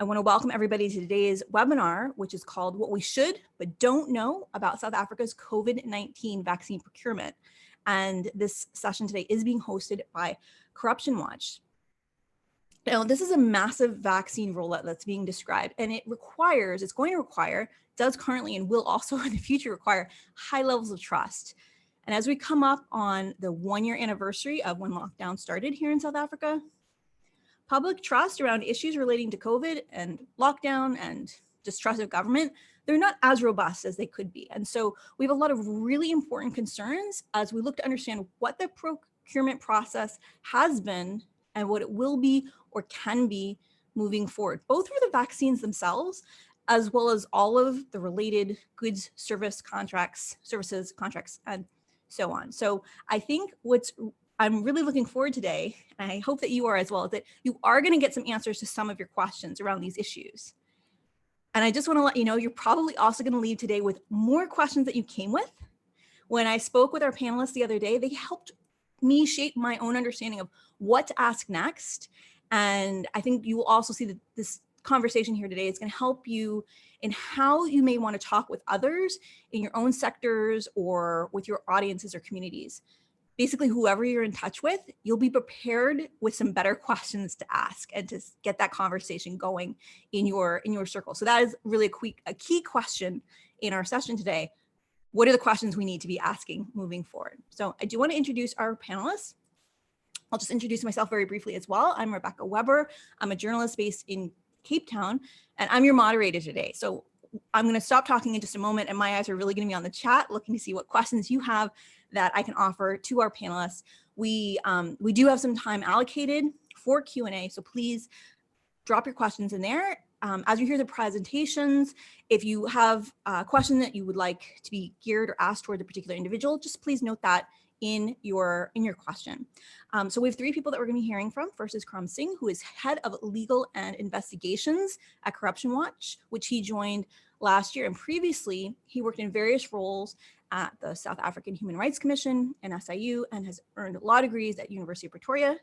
I want to welcome everybody to today's webinar, which is called What We Should But Don't Know About South Africa's COVID-19 Vaccine Procurement. And this session today is being hosted by Corruption Watch. Now, this is a massive vaccine rollout that's being described, and it's going to require, does currently and will also in the future require high levels of trust. And as we come up on the 1-year anniversary of when lockdown started here in South Africa, public trust around issues relating to COVID and lockdown and distrust of government, they're not as robust as they could be. And so we have a lot of really important concerns as we look to understand what the procurement process has been and what it will be or can be moving forward, both for the vaccines themselves, as well as all of the related goods, services, contracts, and so on. So I think I'm really looking forward today, and I hope that you are as well, that you are going to get some answers to some of your questions around these issues. And I just want to let you know, you're probably also going to leave today with more questions that you came with. When I spoke with our panelists the other day, they helped me shape my own understanding of what to ask next. And I think you will also see that this conversation here today is going to help you in how you may want to talk with others in your own sectors or with your audiences or communities. Basically, whoever you're in touch with, you'll be prepared with some better questions to ask and to get that conversation going in your circle. So that is really a key question in our session today. What are the questions we need to be asking moving forward? So I do want to introduce our panelists. I'll just introduce myself very briefly as well. I'm Rebecca Weber. I'm a journalist based in Cape Town, and I'm your moderator today. So I'm going to stop talking in just a moment, and my eyes are really going to be on the chat, looking to see what questions you have that I can offer to our panelists. We do have some time allocated for Q&A, so please drop your questions in there. As you hear the presentations, if you have a question that you would like to be geared or asked toward a particular individual, just please note that in your question. So we have 3 people that we're going to be hearing from. First is Kram Singh, who is head of legal and investigations at Corruption Watch, which he joined last year. And previously, he worked in various roles at the South African Human Rights Commission and SIU, and has earned law degrees at University of Pretoria,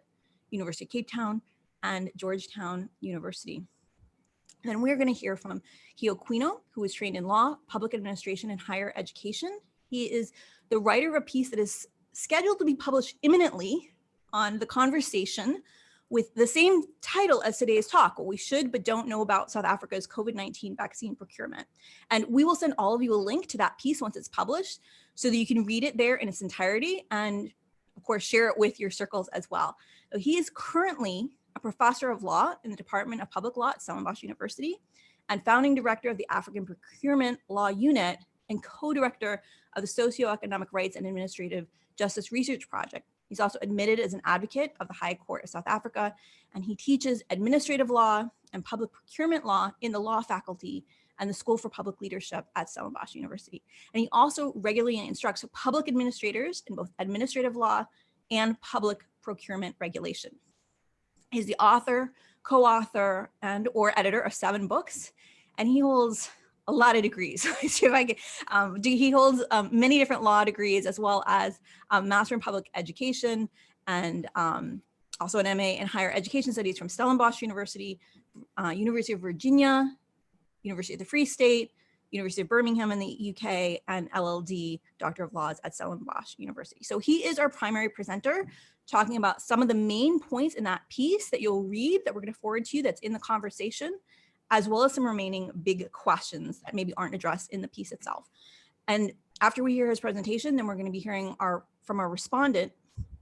University of Cape Town, and Georgetown University. And then we're going to hear from Quinot, who is trained in law, public administration, and higher education. He is the writer of a piece that is scheduled to be published imminently on The Conversation with the same title as today's talk, What We Should But Don't Know About South Africa's COVID-19 Vaccine Procurement. And we will send all of you a link to that piece once it's published so that you can read it there in its entirety and, of course, share it with your circles as well. So he is currently a professor of law in the Department of Public Law at Stellenbosch University and founding director of the African Procurement Law Unit and co-director of the Socioeconomic Rights and Administrative Justice Research Project. He's also admitted as an advocate of the High Court of South Africa, and he teaches administrative law and public procurement law in the law faculty and the School for Public Leadership at Stellenbosch University. And he also regularly instructs public administrators in both administrative law and public procurement regulation. He's the author, co-author, and/or editor of 7 books, and he holds a lot of degrees. He holds many different law degrees, as well as a Master in Public Education and also an MA in Higher Education Studies from Stellenbosch University, University of Virginia, University of the Free State, University of Birmingham in the UK, and LLD, Doctor of Laws at Stellenbosch University. So he is our primary presenter, talking about some of the main points in that piece that you'll read that we're going to forward to you that's in the conversation, as well as some remaining big questions that maybe aren't addressed in the piece itself. And after we hear his presentation, then we're going to be hearing from our respondent,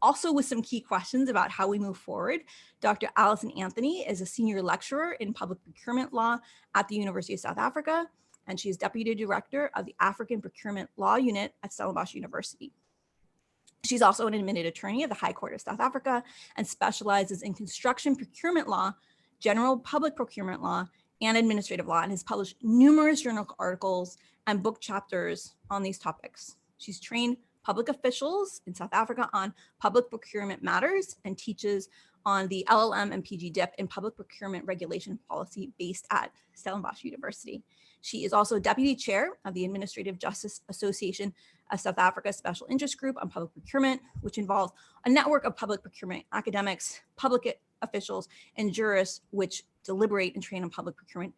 also with some key questions about how we move forward. Dr. Allison Anthony is a senior lecturer in public procurement law at the University of South Africa, and she is deputy director of the African Procurement Law Unit at Stellenbosch University. She's also an admitted attorney of the High Court of South Africa and specializes in construction procurement law, general public procurement law, and administrative law, and has published numerous journal articles and book chapters on these topics. She's trained public officials in South Africa on public procurement matters and teaches on the LLM and PG DIP in public procurement regulation policy based at Stellenbosch University. She is also deputy chair of the Administrative Justice Association of South Africa Special Interest Group on Public Procurement, which involves a network of public procurement academics, public officials and jurists which deliberate and train on public procurement.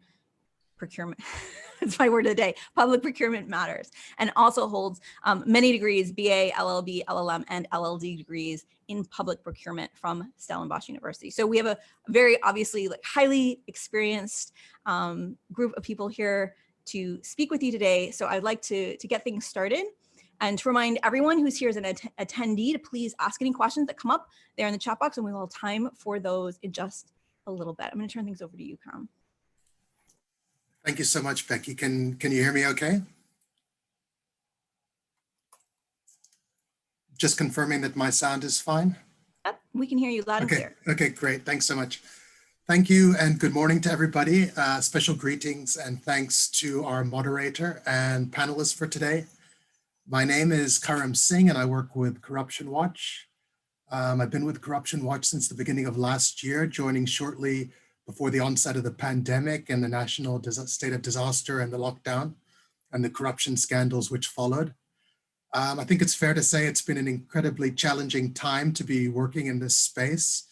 It's my word of the day, public procurement matters, and also holds many degrees, BA, LLB, LLM, and LLD degrees in public procurement from Stellenbosch University. So we have a very obviously highly experienced group of people here to speak with you today. So I'd like to get things started and to remind everyone who's here as an attendee to please ask any questions that come up there in the chat box, and we will have time for those in just a little bit. I'm going to turn things over to you, Karam. Thank you so much, Becky. Can you hear me okay? Just confirming that my sound is fine? Yep, we can hear you loud and clear. Okay, great. Thanks so much. Thank you and good morning to everybody. Special greetings and thanks to our moderator and panelists for today. My name is Karam Singh and I work with Corruption Watch. I've been with Corruption Watch since the beginning of last year, joining shortly before the onset of the pandemic and the national state of disaster and the lockdown and the corruption scandals which followed. I think it's fair to say it's been an incredibly challenging time to be working in this space.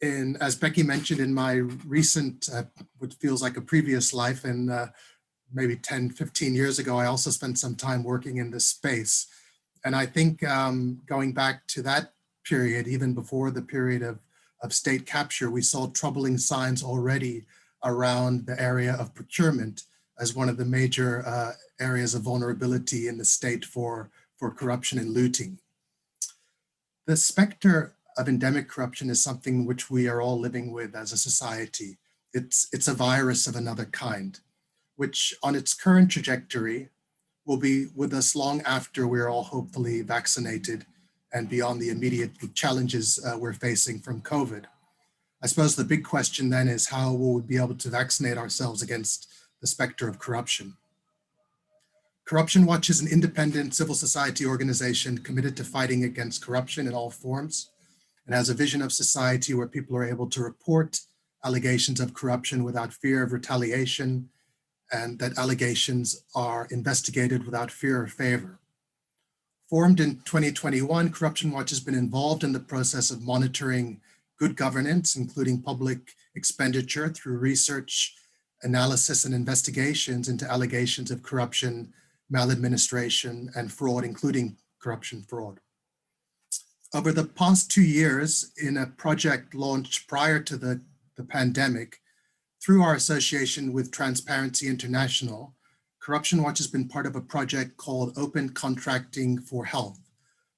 As Becky mentioned, in my recent, what feels like a previous life, and maybe 10, 15 years ago, I also spent some time working in this space. And I think going back to that period, even before the period of state capture, we saw troubling signs already around the area of procurement as one of the major areas of vulnerability in the state for corruption and looting. The specter of endemic corruption is something which we are all living with as a society. It's a virus of another kind, which on its current trajectory will be with us long after we're all hopefully vaccinated and beyond the immediate challenges we're facing from COVID. I suppose the big question then is how will we be able to vaccinate ourselves against the specter of corruption? Corruption Watch is an independent civil society organization committed to fighting against corruption in all forms and has a vision of society where people are able to report allegations of corruption without fear of retaliation and that allegations are investigated without fear or favor. Formed in 2021, Corruption Watch has been involved in the process of monitoring good governance, including public expenditure through research, analysis, and investigations into allegations of corruption, maladministration, and fraud, including corruption fraud. Over the past 2 years, in a project launched prior to the pandemic, through our association with Transparency International, Corruption Watch has been part of a project called Open Contracting for Health,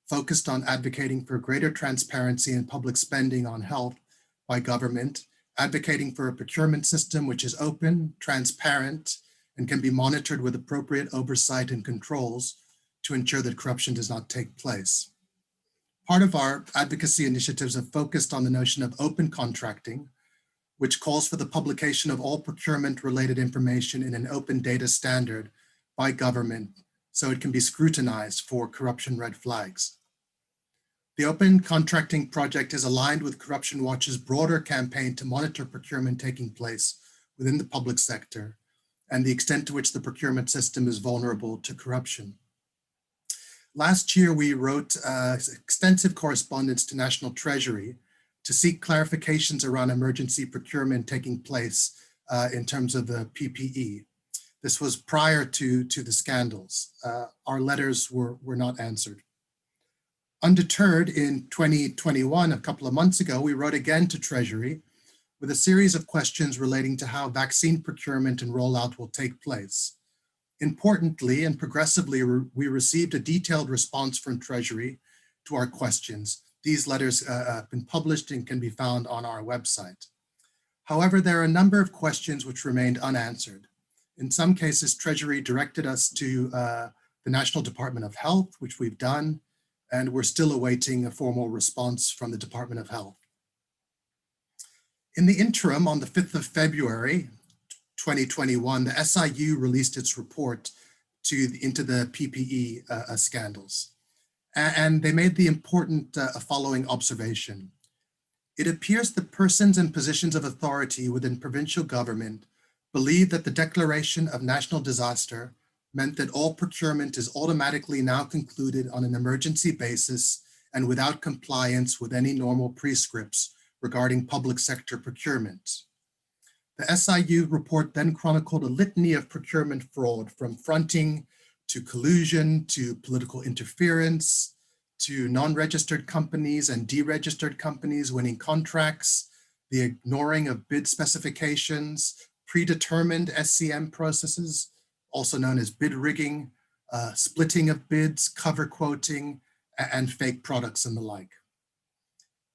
focused on advocating for greater transparency in public spending on health by government, advocating for a procurement system which is open, transparent, and can be monitored with appropriate oversight and controls to ensure that corruption does not take place. Part of our advocacy initiatives have focused on the notion of open contracting, which calls for the publication of all procurement-related information in an open data standard by government so it can be scrutinized for corruption red flags. The Open Contracting Project is aligned with Corruption Watch's broader campaign to monitor procurement taking place within the public sector and the extent to which the procurement system is vulnerable to corruption. Last year, we wrote extensive correspondence to National Treasury to seek clarifications around emergency procurement taking place in terms of the PPE. This was prior to the scandals. Our letters were not answered. Undeterred, in 2021, a couple of months ago, we wrote again to Treasury with a series of questions relating to how vaccine procurement and rollout will take place. Importantly and progressively, we received a detailed response from Treasury to our questions. These letters have been published and can be found on our website. However, there are a number of questions which remained unanswered. In some cases, Treasury directed us to the National Department of Health, which we've done, and we're still awaiting a formal response from the Department of Health. In the interim, on the 5th of February, 2021, the SIU released its report into the PPE scandals. And they made the important following observation. It appears that persons in positions of authority within provincial government believe that the declaration of national disaster meant that all procurement is automatically now concluded on an emergency basis and without compliance with any normal prescripts regarding public sector procurement. The SIU report then chronicled a litany of procurement fraud, from fronting to collusion to political interference to non-registered companies and deregistered companies winning contracts, the ignoring of bid specifications, predetermined SCM processes, also known as bid rigging, splitting of bids, cover quoting, and fake products and the like.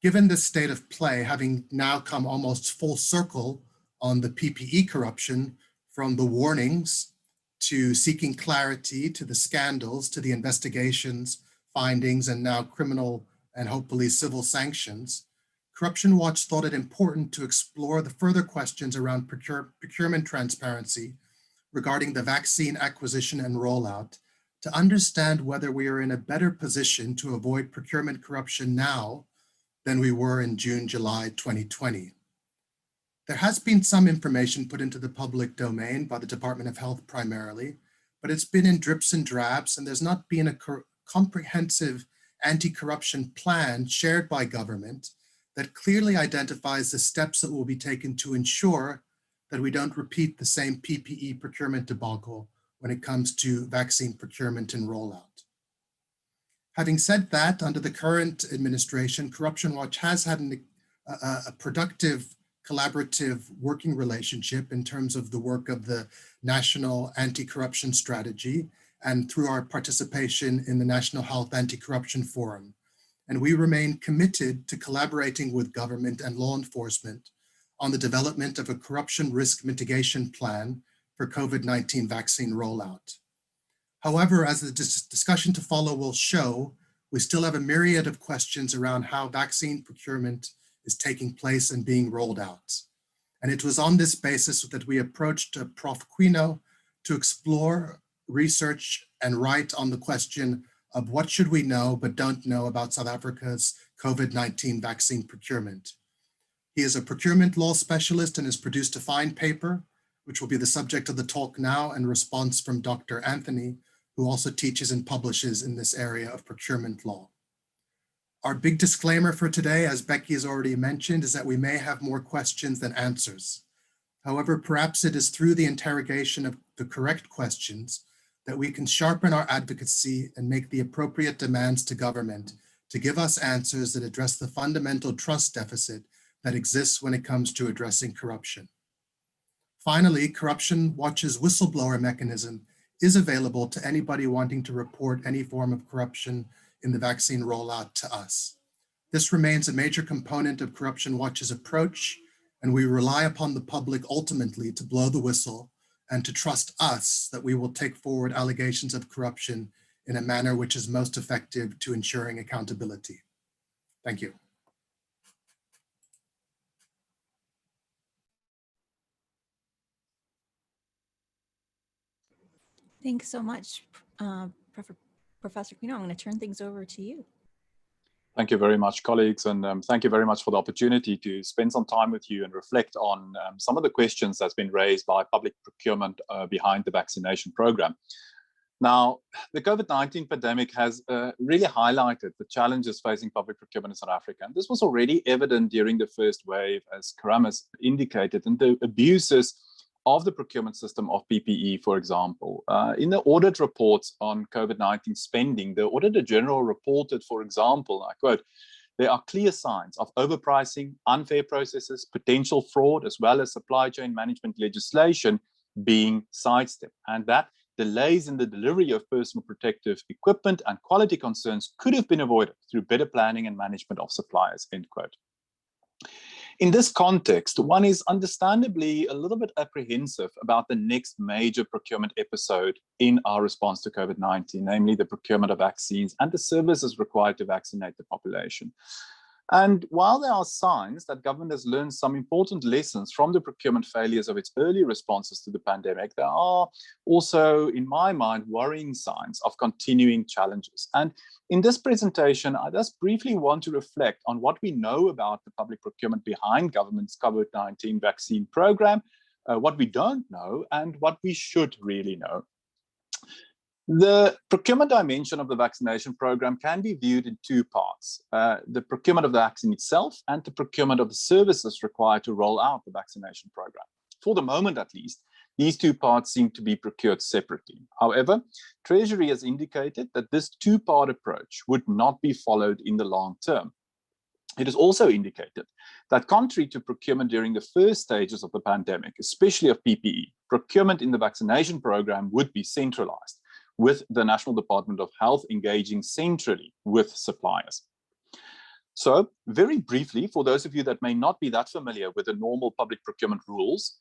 Given this state of play, having now come almost full circle on the PPE corruption, from the warnings to seeking clarity, to the scandals, to the investigations, findings, and now criminal and hopefully civil sanctions, Corruption Watch thought it important to explore the further questions around procurement transparency regarding the vaccine acquisition and rollout, to understand whether we are in a better position to avoid procurement corruption now than we were in June, July 2020. There has been some information put into the public domain by the Department of Health primarily, but it's been in drips and drabs, and there's not been a comprehensive anti-corruption plan shared by government that clearly identifies the steps that will be taken to ensure that we don't repeat the same PPE procurement debacle when it comes to vaccine procurement and rollout. Having said that, under the current administration, Corruption Watch has had a productive, collaborative working relationship in terms of the work of the National Anti-Corruption Strategy and through our participation in the National Health Anti-Corruption Forum. And we remain committed to collaborating with government and law enforcement on the development of a corruption risk mitigation plan for COVID-19 vaccine rollout. However, as the discussion to follow will show, we still have a myriad of questions around how vaccine procurement is taking place and being rolled out. And it was on this basis that we approached Prof. Quinot to explore, research, and write on the question of what should we know but don't know about South Africa's COVID-19 vaccine procurement. He is a procurement law specialist and has produced a fine paper, which will be the subject of the talk now, and response from Dr. Anthony, who also teaches and publishes in this area of procurement law. Our big disclaimer for today, as Becky has already mentioned, is that we may have more questions than answers. However, perhaps it is through the interrogation of the correct questions that we can sharpen our advocacy and make the appropriate demands to government to give us answers that address the fundamental trust deficit that exists when it comes to addressing corruption. Finally, Corruption Watch's whistleblower mechanism is available to anybody wanting to report any form of corruption in the vaccine rollout to us. This remains a major component of Corruption Watch's approach, and we rely upon the public ultimately to blow the whistle and to trust us that we will take forward allegations of corruption in a manner which is most effective to ensuring accountability. Thank you. Thanks so much, Professor Quinot. I'm going to turn things over to you. Thank you very much, colleagues, and thank you very much for the opportunity to spend some time with you and reflect on some of the questions that's been raised by public procurement behind the vaccination program. Now, the COVID-19 pandemic has really highlighted the challenges facing public procurement in South Africa. And this was already evident during the first wave, as Karam has indicated, and the abuses of the procurement system of PPE, for example. In the audit reports on COVID-19 spending, the Auditor General reported, for example, I quote, "There are clear signs of overpricing, unfair processes, potential fraud, as well as supply chain management legislation being sidestepped, and that delays in the delivery of personal protective equipment and quality concerns could have been avoided through better planning and management of suppliers," end quote. In this context, one is understandably a little bit apprehensive about the next major procurement episode in our response to COVID-19, namely the procurement of vaccines and the services required to vaccinate the population. And while there are signs that government has learned some important lessons from the procurement failures of its early responses to the pandemic, there are also, in my mind, worrying signs of continuing challenges. And in this presentation, I just briefly want to reflect on what we know about the public procurement behind government's COVID-19 vaccine program, what we don't know, and what we should really know. The procurement dimension of the vaccination program can be viewed in two parts, the procurement of the vaccine itself and the procurement of the services required to roll out the vaccination program. For the moment, at least, these two parts seem to be procured separately. However, Treasury has indicated that this two-part approach would not be followed in the long term. It has also indicated that contrary to procurement during the first stages of the pandemic, especially of PPE, procurement in the vaccination program would be centralized, with the National Department of Health engaging centrally with suppliers. So, very briefly, for those of you that may not be that familiar with the normal public procurement rules,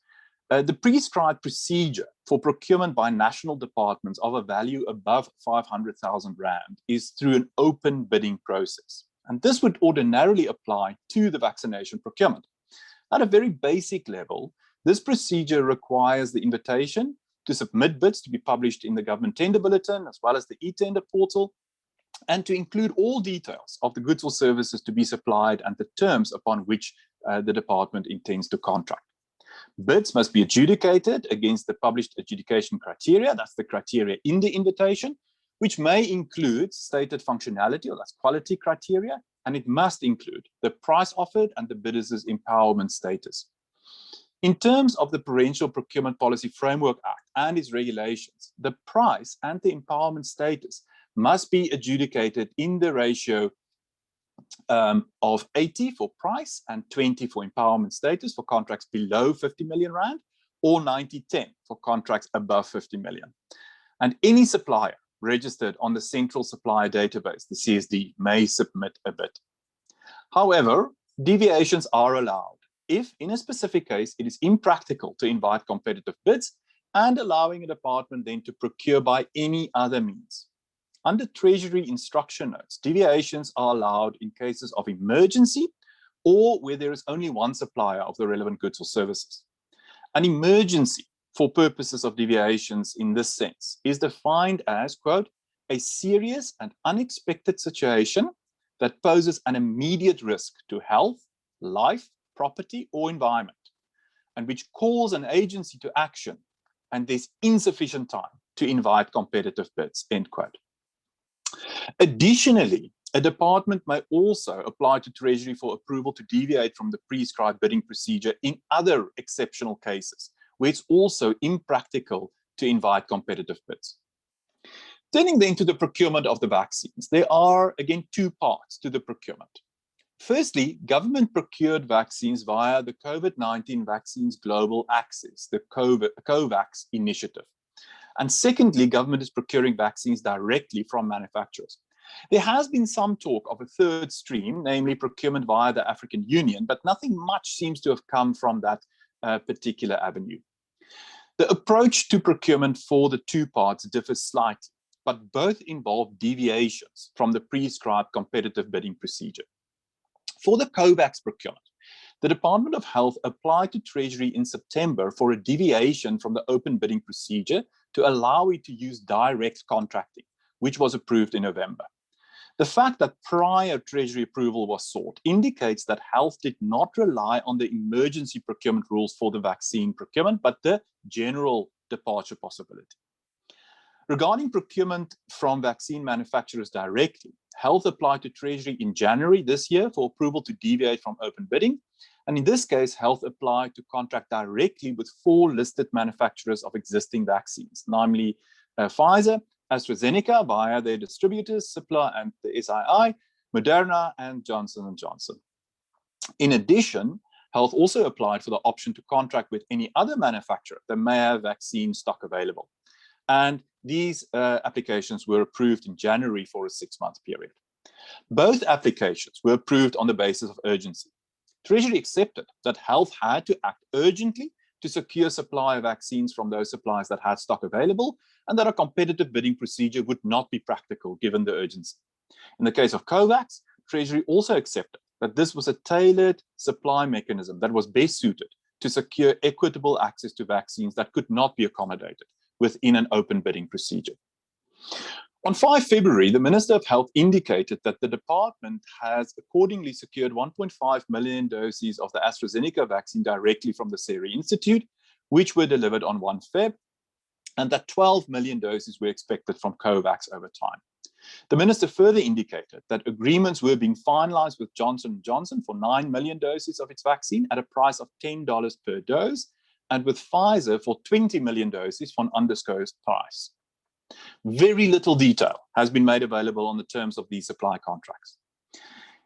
the prescribed procedure for procurement by national departments of a value above 500,000 Rand is through an open bidding process. And this would ordinarily apply to the vaccination procurement. At a very basic level, this procedure requires the invitation to submit bids to be published in the government tender bulletin, as well as the e-tender portal, and to include all details of the goods or services to be supplied and the terms upon which the department intends to contract. Bids must be adjudicated against the published adjudication criteria, that's the criteria in the invitation, which may include stated functionality, or that's quality criteria, and it must include the price offered and the bidder's empowerment status. In terms of the Provincial Procurement Policy Framework Act and its regulations, the price and the empowerment status must be adjudicated in the ratio of 80 for price and 20 for empowerment status for contracts below 50 million Rand, or 90-10 for contracts above 50 million. And any supplier registered on the Central Supplier Database, the CSD, may submit a bid. However, deviations are allowed if, in a specific case, it is impractical to invite competitive bids, and allowing a department then to procure by any other means. Under Treasury instruction notes, deviations are allowed in cases of emergency or where there is only one supplier of the relevant goods or services. An emergency, for purposes of deviations in this sense, is defined as, quote, a serious and unexpected situation that poses an immediate risk to health, life, property, or environment, and which calls an agency to action, and there's insufficient time to invite competitive bids, end quote. Additionally, a department may also apply to Treasury for approval to deviate from the prescribed bidding procedure in other exceptional cases, where it's also impractical to invite competitive bids. Turning then to the procurement of the vaccines, there are, again, two parts to the procurement. Firstly, government procured vaccines via the COVID-19 Vaccines Global Access, the COVAX initiative. And secondly, government is procuring vaccines directly from manufacturers. There has been some talk of a third stream, namely procurement via the African Union, but nothing much seems to have come from that particular avenue. The approach to procurement for the two parts differs slightly, but both involve deviations from the prescribed competitive bidding procedure. For the COVAX procurement, the Department of Health applied to Treasury in September for a deviation from the open bidding procedure to allow it to use direct contracting, which was approved in November. The fact that prior Treasury approval was sought indicates that Health did not rely on the emergency procurement rules for the vaccine procurement, but the general departure possibility. Regarding procurement from vaccine manufacturers directly, Health applied to Treasury in January this year for approval to deviate from open bidding. And in this case, Health applied to contract directly with 4 listed manufacturers of existing vaccines, namely Pfizer, AstraZeneca via their distributors, Cipla and the SII, Moderna, and Johnson & Johnson. In addition, Health also applied for the option to contract with any other manufacturer that may have vaccine stock available. And these applications were approved in January for a 6-month period. Both applications were approved on the basis of urgency. Treasury accepted that Health had to act urgently to secure supply of vaccines from those suppliers that had stock available, and that a competitive bidding procedure would not be practical given the urgency. In the case of COVAX, Treasury also accepted that this was a tailored supply mechanism that was best suited to secure equitable access to vaccines that could not be accommodated within an open bidding procedure. On 5 February, the Minister of Health indicated that the department has accordingly secured 1.5 million doses of the AstraZeneca vaccine directly from the Serum Institute, which were delivered on 1 Feb. and that 12 million doses were expected from COVAX over time. The minister further indicated that agreements were being finalized with Johnson & Johnson for 9 million doses of its vaccine at a price of $10 per dose, and with Pfizer for 20 million doses for an undisclosed price. Very little detail has been made available on the terms of these supply contracts.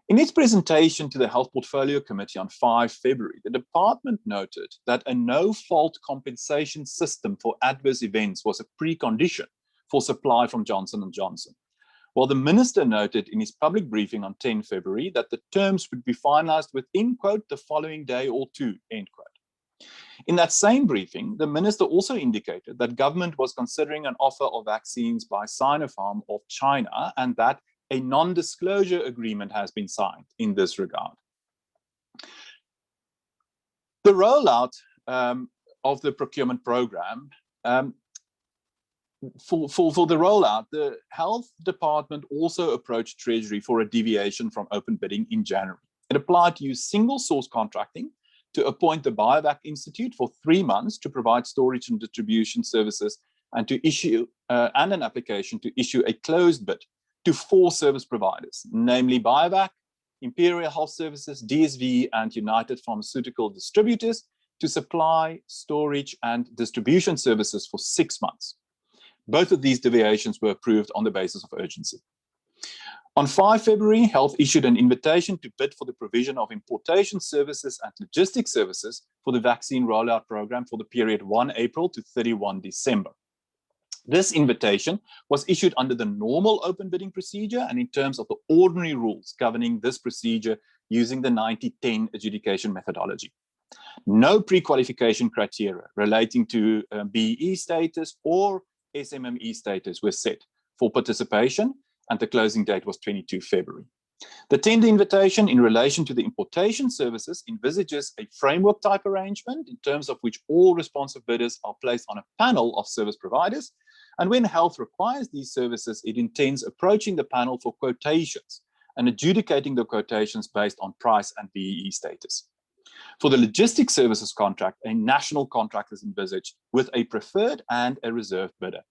In its presentation to the Health Portfolio Committee on 5 February, the department noted that a no-fault compensation system for adverse events was a precondition for supply from Johnson & Johnson, while the minister noted in his public briefing on 10 February that the terms would be finalized within, quote, the following day or two, end quote. In that same briefing, the minister also indicated that government was considering an offer of vaccines by Sinopharm of China, and that a non-disclosure agreement has been signed in this regard. The rollout of the procurement program, for the rollout, the Health Department also approached Treasury for a deviation from open bidding in January. It applied to use single source contracting to appoint the Biovac Institute for 3 months to provide storage and distribution services, and to issue and an application to issue a closed bid to 4 service providers, namely Biovac, Imperial Health Services, DSV, and United Pharmaceutical Distributors, to supply, storage, and distribution services for 6 months. Both of these deviations were approved on the basis of urgency. On 5 February, Health issued an invitation to bid for the provision of importation services and logistics services for the vaccine rollout program for the period 1 April to 31 December. This invitation was issued under the normal open bidding procedure and in terms of the ordinary rules governing this procedure using the 90-10 adjudication methodology. No pre-qualification criteria relating to BE status or SMME status were set for participation, and the closing date was 22 February. The tender invitation in relation to the importation services envisages a framework type arrangement in terms of which all responsive bidders are placed on a panel of service providers, and when Health requires these services, it intends approaching the panel for quotations and adjudicating the quotations based on price and BEE status. For the logistics services contract, a national contract is envisaged with a preferred and a reserved bidder.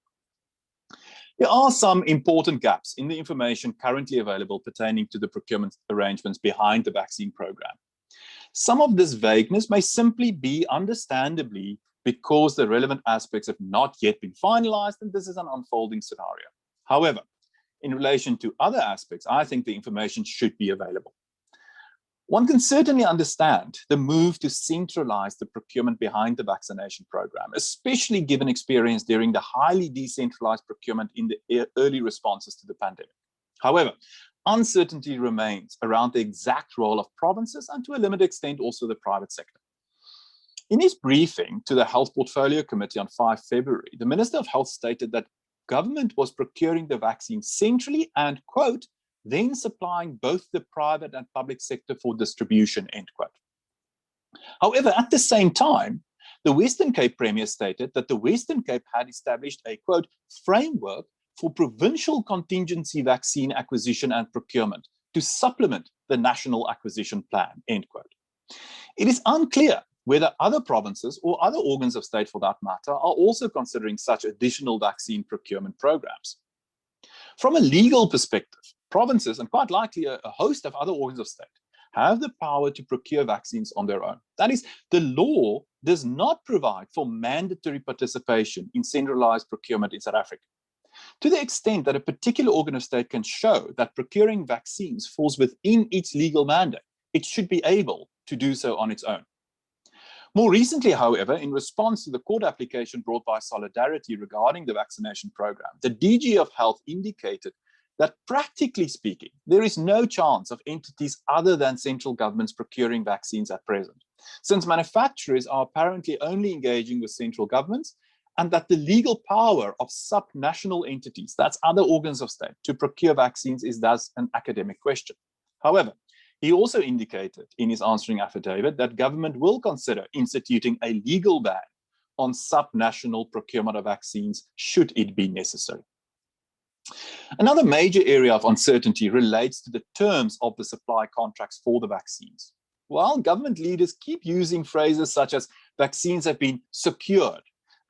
There are some important gaps in the information currently available pertaining to the procurement arrangements behind the vaccine program. Some of this vagueness may simply be understandably because the relevant aspects have not yet been finalized, and this is an unfolding scenario. However, in relation to other aspects, I think the information should be available. One can certainly understand the move to centralize the procurement behind the vaccination program, especially given experience during the highly decentralized procurement in the early responses to the pandemic. However, uncertainty remains around the exact role of provinces and to a limited extent also the private sector. In his briefing to the Health Portfolio Committee on 5 February, the Minister of Health stated that government was procuring the vaccine centrally and, quote, then supplying both the private and public sector for distribution, end quote. However, at the same time, the Western Cape Premier stated that the Western Cape had established a, quote, framework for provincial contingency vaccine acquisition and procurement to supplement the national acquisition plan, end quote. It is unclear whether other provinces or other organs of state, for that matter, are also considering such additional vaccine procurement programs. From a legal perspective, provinces, and quite likely a host of other organs of state, have the power to procure vaccines on their own. That is, the law does not provide for mandatory participation in centralized procurement in South Africa. To the extent that a particular organ of state can show that procuring vaccines falls within its legal mandate, it should be able to do so on its own. More recently, however, in response to the court application brought by Solidarity regarding the vaccination program, the DG of Health indicated that practically speaking, there is no chance of entities other than central governments procuring vaccines at present, since manufacturers are apparently only engaging with central governments, and that the legal power of subnational entities, that's other organs of state, to procure vaccines is thus an academic question. However, he also indicated in his answering affidavit that government will consider instituting a legal ban on subnational procurement of vaccines should it be necessary. Another major area of uncertainty relates to the terms of the supply contracts for the vaccines. While government leaders keep using phrases such as vaccines have been secured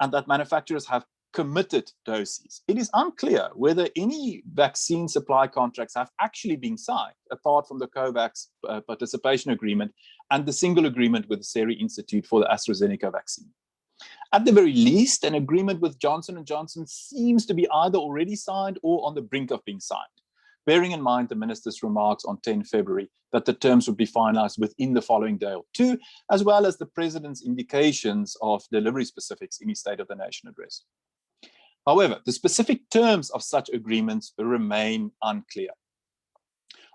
and that manufacturers have committed doses, it is unclear whether any vaccine supply contracts have actually been signed, apart from the COVAX participation agreement and the single agreement with the Serum Institute for the AstraZeneca vaccine. At the very least, an agreement with Johnson & Johnson seems to be either already signed or on the brink of being signed, bearing in mind the minister's remarks on 10 February that the terms would be finalized within the following day or two, as well as the president's indications of delivery specifics in his State of the Nation address. However, the specific terms of such agreements remain unclear.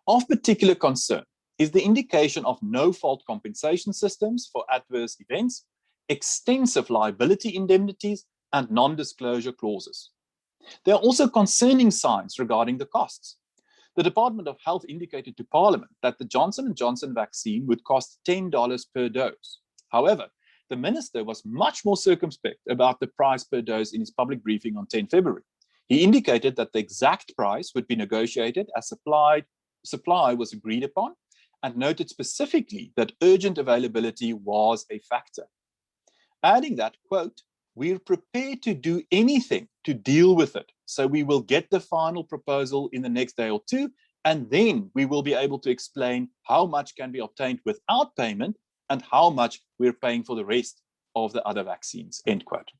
Of particular concern is the indication of no-fault compensation systems for adverse events, extensive liability indemnities, and non-disclosure clauses. There are also concerning signs regarding the costs. The Department of Health indicated to Parliament that the Johnson & Johnson vaccine would cost $10 per dose. However, the minister was much more circumspect about the price per dose in his public briefing on 10 February. He indicated that the exact price would be negotiated as supply was agreed upon, and noted specifically that urgent availability was a factor. Adding that, quote, "We're prepared to do anything to deal with it, so we will get the final proposal in the next day or two, and then we will be able to explain how much can be obtained without payment and how much we're paying for the rest of the other vaccines," end quote.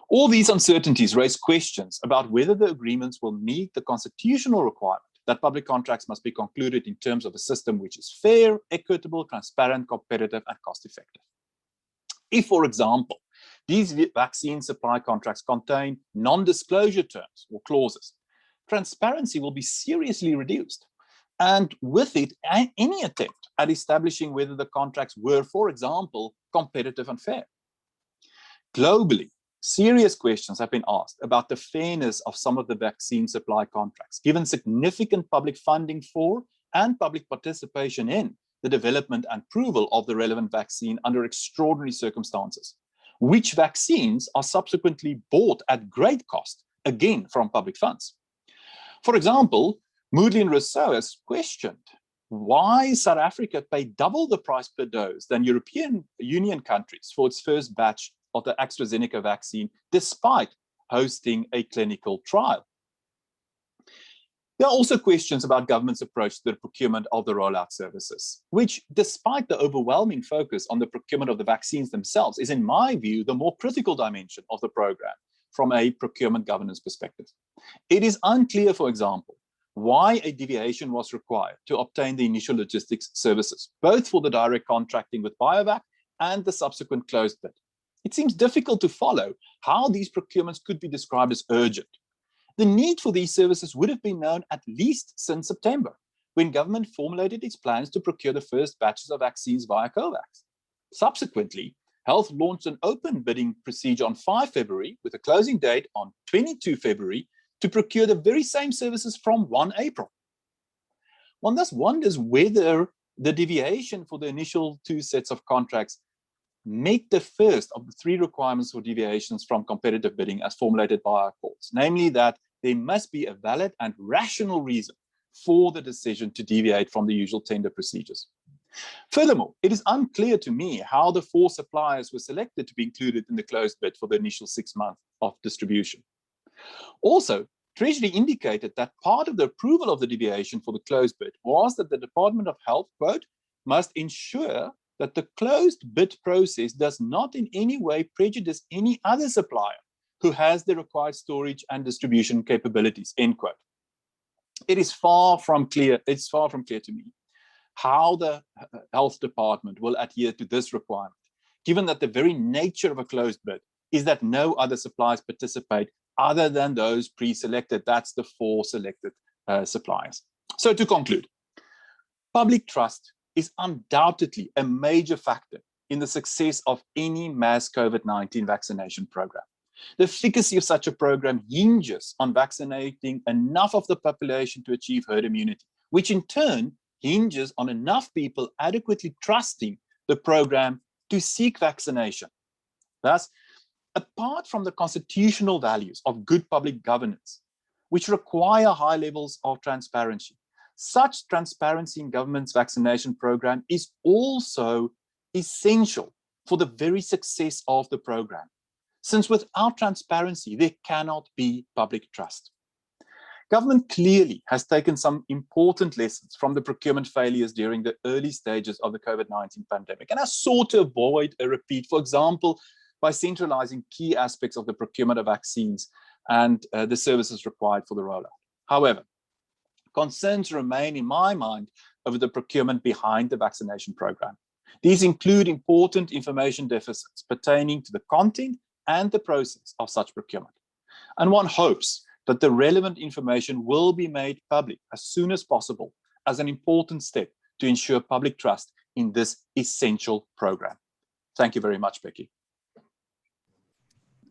All these uncertainties raise questions about whether the agreements will meet the constitutional requirement that public contracts must be concluded in terms of a system which is fair, equitable, transparent, competitive, and cost-effective. If, for example, these vaccine supply contracts contain non-disclosure terms or clauses, transparency will be seriously reduced. And with it, any attempt at establishing whether the contracts were, for example, competitive and fair. Globally, serious questions have been asked about the fairness of some of the vaccine supply contracts, given significant public funding for and public participation in the development and approval of the relevant vaccine under extraordinary circumstances. Which vaccines are subsequently bought at great cost, again from public funds. For example, Moodley and Rousseau has questioned why South Africa paid double the price per dose than European Union countries for its first batch of the AstraZeneca vaccine, despite hosting a clinical trial. There are also questions about government's approach to the procurement of the rollout services, which, despite the overwhelming focus on the procurement of the vaccines themselves, is, in my view, the more critical dimension of the program from a procurement governance perspective. It is unclear, for example, why a deviation was required to obtain the initial logistics services, both for the direct contracting with BioVac and the subsequent closed bid. It seems difficult to follow how these procurements could be described as urgent. The need for these services would have been known at least since September, when government formulated its plans to procure the first batches of vaccines via COVAX. Subsequently, Health launched an open bidding procedure on 5 February with a closing date on 22 February to procure the very same services from 1 April. One thus wonders whether the deviation for the initial 2 sets of contracts met the first of the 3 requirements for deviations from competitive bidding as formulated by our courts, namely that there must be a valid and rational reason for the decision to deviate from the usual tender procedures. Furthermore, it is unclear to me how the 4 suppliers were selected to be included in the closed bid for the initial 6 months of distribution. Also, Treasury indicated that part of the approval of the deviation for the closed bid was that the Department of Health, quote, must ensure that the closed bid process does not in any way prejudice any other supplier who has the required storage and distribution capabilities, end quote. It is far from clear to me how the Health Department will adhere to this requirement, given that the very nature of a closed bid is that no other suppliers participate other than those pre-selected. That's the 4 selected suppliers. So to conclude, public trust is undoubtedly a major factor in the success of any mass COVID-19 vaccination program. The efficacy of such a program hinges on vaccinating enough of the population to achieve herd immunity, which in turn hinges on enough people adequately trusting the program to seek vaccination. Thus, apart from the constitutional values of good public governance, which require high levels of transparency, such transparency in government's vaccination program is also essential for the very success of the program. since without transparency, there cannot be public trust. Government clearly has taken some important lessons from the procurement failures during the early stages of the COVID-19 pandemic and has sought to avoid a repeat, for example, by centralizing key aspects of the procurement of vaccines and the services required for the rollout. However, concerns remain in my mind over the procurement behind the vaccination program. These include important information deficits pertaining to the content and the process of such procurement. And one hopes that the relevant information will be made public as soon as possible as an important step to ensure public trust in this essential program. Thank you very much, Becky.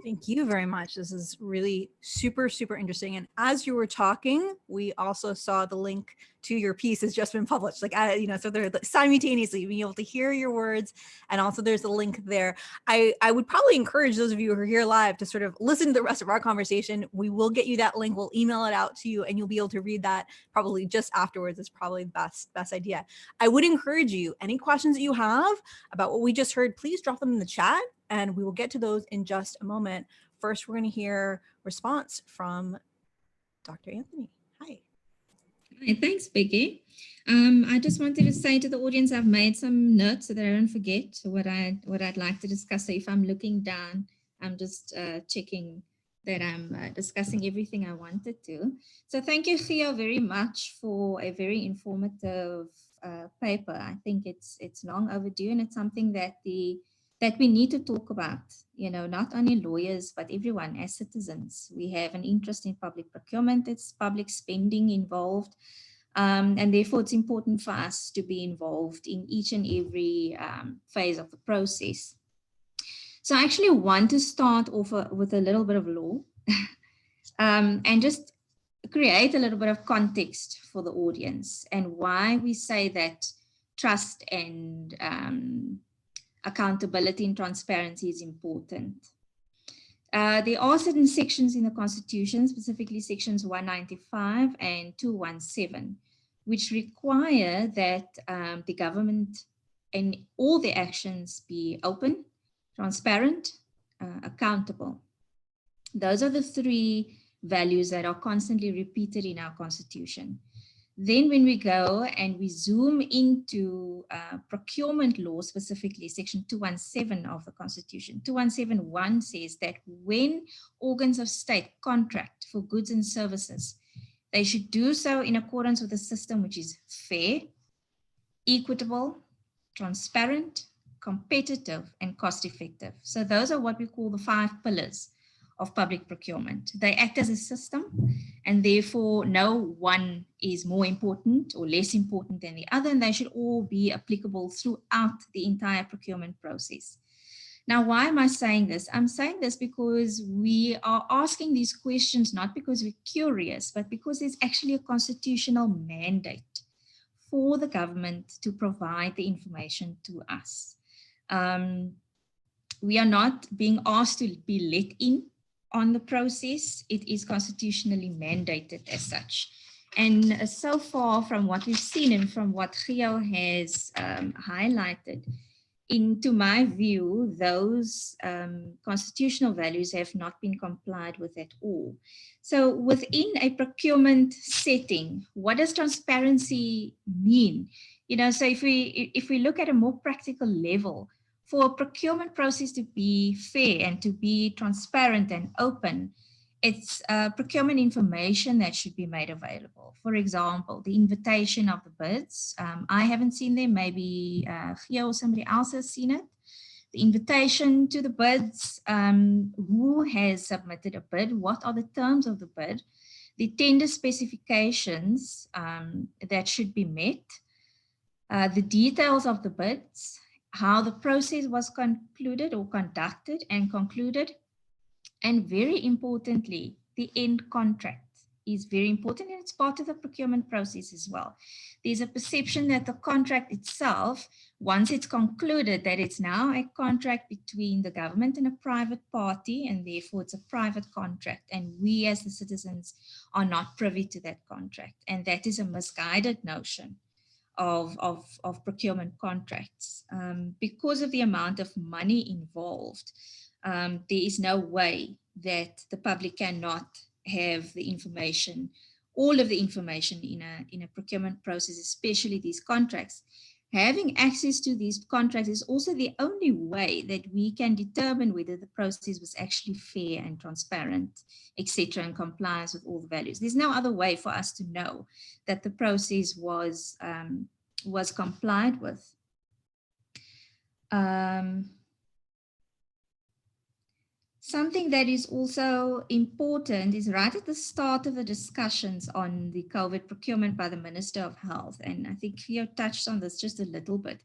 Thank you very much. This is really super, super interesting. And as you were talking, we also saw the link to your piece has just been published. Like, so they're simultaneously being able to hear your words. And also there's a link there. I would probably encourage those of you who are here live to sort of listen to the rest of our conversation. We will get you that link. We'll email it out to you and you'll be able to read that probably just afterwards. It's probably the best idea. I would encourage you, any questions that you have about what we just heard, please drop them in the chat. And we will get to those in just a moment. First, we're going to hear response from Dr. Anthony. Hi. Hi, thanks, Becky. I just wanted to say to the audience, I've made some notes so that I don't forget what I'd like to discuss. So if I'm looking down, I'm just checking that I'm discussing everything I wanted to. So thank you, Theo, very much for a very informative paper. I think it's long overdue, and it's something that we need to talk about, not only lawyers, but everyone as citizens. We have an interest in public procurement, it's public spending involved, and therefore it's important for us to be involved in each and every phase of the process. So I actually want to start off with a little bit of law and just create a little bit of context for the audience and why we say that trust and accountability and transparency is important. There are certain sections in the Constitution, specifically sections 195 and 217, which require that the government and all the actions be open, transparent, accountable. Those are the three values that are constantly repeated in our Constitution. Then when we go and we zoom into procurement law, specifically section 217 of the Constitution, 217.1 says that when organs of state contract for goods and services, they should do so in accordance with a system which is fair, equitable, transparent, competitive, and cost-effective. So those are what we call the 5 pillars of public procurement. They act as a system, and therefore no one is more important or less important than the other, and they should all be applicable throughout the entire procurement process. Now, why am I saying this? I'm saying this because we are asking these questions not because we're curious, but because there's actually a constitutional mandate for the government to provide the information to us. We are not being asked to be let in on the process. It is constitutionally mandated as such. And so far from what we've seen and from what Theo has highlighted, to my view, those constitutional values have not been complied with at all. So within a procurement setting, what does transparency mean? So if we look at a more practical level, for a procurement process to be fair and to be transparent and open, it's procurement information that should be made available. For example, the invitation of the bids. I haven't seen them, maybe Theo or somebody else has seen it. The invitation to the bids, who has submitted a bid, what are the terms of the bid, the tender specifications that should be met, the details of the bids, how the process was concluded or conducted and concluded, and very importantly, the end contract is very important, and it's part of the procurement process as well. There's a perception that the contract itself, once it's concluded, that it's now a contract between the government and a private party, and therefore it's a private contract, and we as the citizens are not privy to that contract. And that is a misguided notion of procurement contracts. Because of the amount of money involved, there is no way that the public cannot have the information, all of the information in a procurement process, especially these contracts. Having access to these contracts is also the only way that we can determine whether the process was actually fair and transparent, etc., and complies with all the values. There's no other way for us to know that the process was complied with. Something that is also important is right at the start of the discussions on the COVID procurement by the Minister of Health, and I think Theo touched on this just a little bit,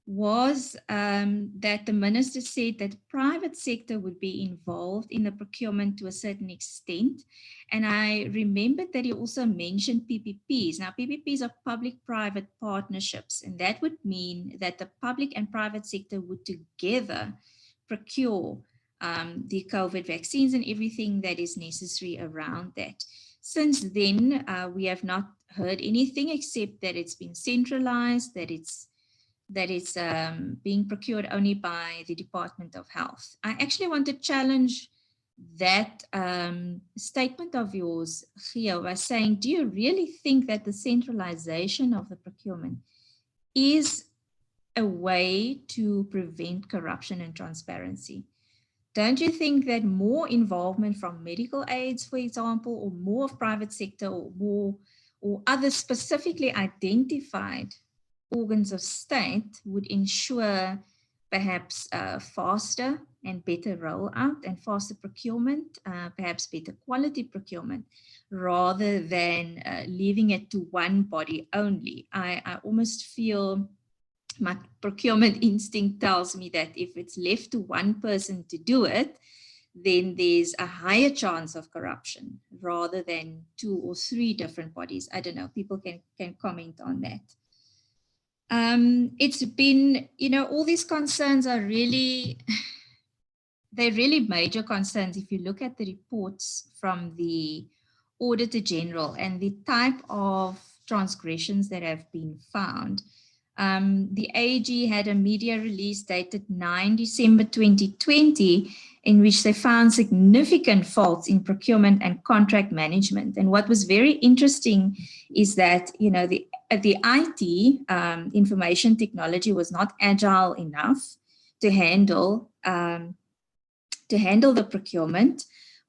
was that the Minister said that the private sector would be involved in the procurement to a certain extent. And I remembered that he also mentioned PPPs. Now, PPPs are public-private partnerships, and that would mean that the public and private sector would together procure the COVID vaccines and everything that is necessary around that. Since then, we have not heard anything except that it's been centralized, that it's being procured only by the Department of Health. I actually want to challenge that statement of yours, Gio, by saying, do you really think that the centralization of the procurement is a way to prevent corruption and transparency? Don't you think that more involvement from medical aids, for example, or more of private sector or other specifically identified organs of state would ensure perhaps faster and better rollout and faster procurement, perhaps better quality procurement, rather than leaving it to one body only? I almost feel my procurement instinct tells me that if it's left to one person to do it, then there's a higher chance of corruption rather than 2 or 3 different bodies. I don't know, people can comment on that. It's been, all these concerns are really, they're really major concerns if you look at the reports from the Auditor General and the type of transgressions that have been found. The AG had a media release dated 9 December 2020 in which they found significant faults in procurement and contract management. And what was very interesting is that, the IT, information technology, was not agile enough to handle the procurement.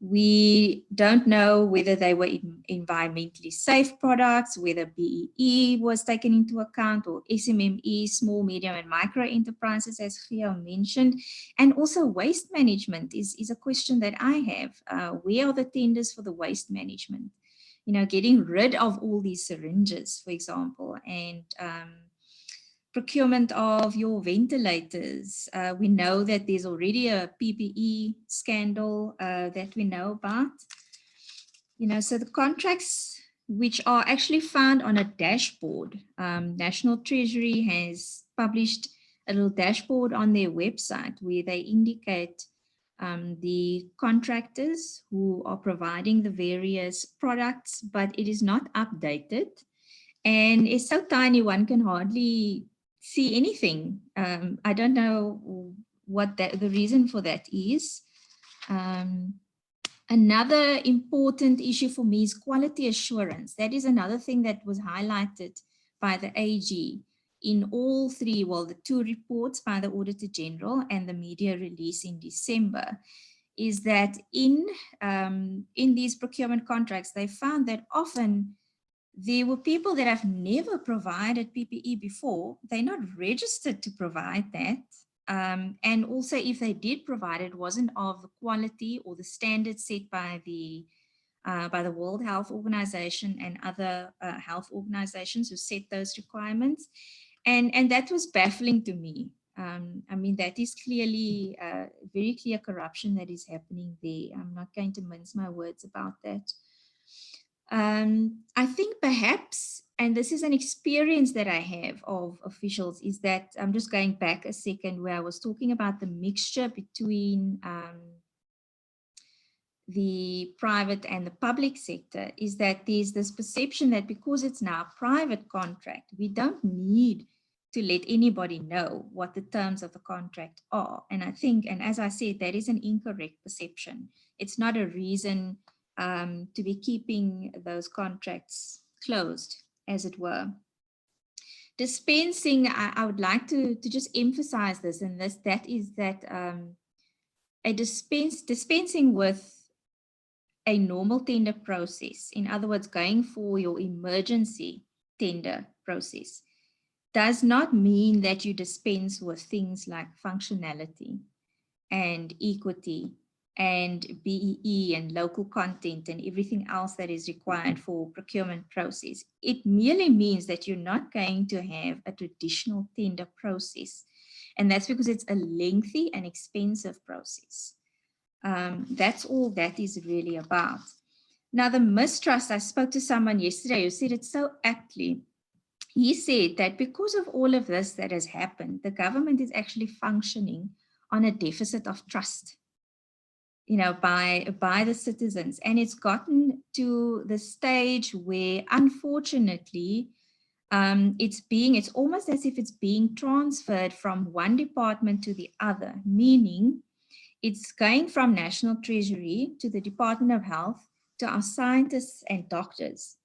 We don't know whether they were environmentally safe products, whether BEE was taken into account, or SMME, small, medium, and micro enterprises, as Gio mentioned. And also waste management is a question that I have. Where are the tenders for the waste management? Getting rid of all these syringes, for example, and procurement of your ventilators. We know that there's already a PPE scandal that we know about. So the contracts which are actually found on a dashboard, National Treasury has published a little dashboard on their website where they indicate the contractors who are providing the various products, but it is not updated. And it's so tiny, one can hardly see anything. I don't know what the reason for that is. Another important issue for me is quality assurance. That is another thing that was highlighted by the AG in all 3, the 2 reports by the Auditor General and the media release in December, is that in these procurement contracts, they found that often there were people that have never provided PPE before. They're not registered to provide that. And also if they did provide it, wasn't of the quality or the standards set by the World Health Organization and other health organizations who set those requirements. And that was baffling to me. I mean, that is clearly very clear corruption that is happening there. I'm not going to mince my words about that. I think perhaps, and this is an experience that I have of officials, is that I'm just going back a second where I was talking about the mixture between the private and the public sector, is that there's this perception that because it's now a private contract, we don't need to let anybody know what the terms of the contract are. And I think, and as I said, that is an incorrect perception. It's not a reason to be keeping those contracts closed, as it were. Dispensing, I would like to just emphasize this, and that is that dispensing with a normal tender process, in other words, going for your emergency tender process, does not mean that you dispense with things like functionality and equity and BEE and local content and everything else that is required for procurement process. It merely means that you're not going to have a traditional tender process. And that's because it's a lengthy and expensive process. That's all that is really about. Now, the mistrust, I spoke to someone yesterday who said it so aptly. He said that because of all of this that has happened, the government is actually functioning on a deficit of trust, you know, by the citizens. And it's gotten to the stage where, unfortunately, it's almost as if it's being transferred from one department to the other, meaning it's going from National Treasury to the Department of Health to our scientists and doctors.